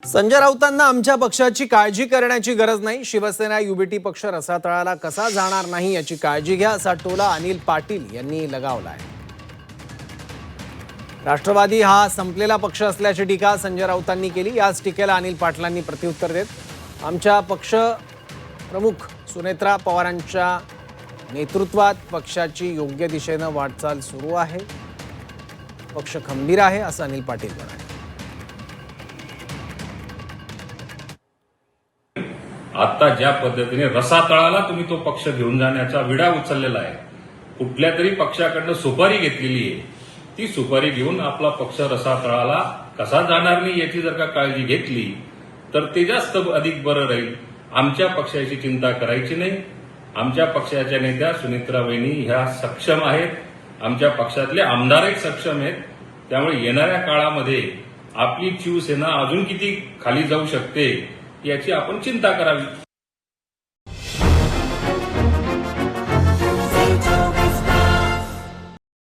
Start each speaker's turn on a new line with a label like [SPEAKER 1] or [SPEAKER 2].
[SPEAKER 1] संजय राऊतांना आमच्या पक्षाची काळजी करण्याची गरज नाही. शिवसेना युबीटी पक्ष रसातळाला कसा जाणार नाही याची काळजी घ्या, असा टोला अनिल पाटील यांनी लगावला आहे. राष्ट्रवादी हा संपलेला पक्ष असल्याची टीका संजय राऊतांनी केली. याच टीकेला अनिल पाटलांनी प्रत्युत्तर देत आमच्या पक्ष प्रमुख सुनेत्रा पवारांच्या नेतृत्वात पक्षाची योग्य दिशेने वाटचाल सुरू आहे, पक्ष खंबीर आहे, असं अनिल पाटील म्हणाले.
[SPEAKER 2] आता ज्या पद्धतीने रसातळाला तुम्ही तो पक्ष घेऊन जाण्याचा विडा उचललेला आहे, कुठल्या तरी पक्षाकडनं सुपारी घेतलेली आहे, ती सुपारी घेऊन आपला पक्ष रसातळाला कसा जाणार नाही याची जर का काळजी घेतली तर ते जास्त अधिक बरं राहील. आमच्या पक्षाची चिंता करायची नाही. आमच्या पक्षाच्या नेत्या सुनेत्रा वहिनी ह्या सक्षम आहेत, आमच्या पक्षातले आमदारही सक्षम आहेत. त्यामुळे येणाऱ्या काळामध्ये आपली शिवसेना अजून किती खाली जाऊ शकते याची आपण चिंता करावी.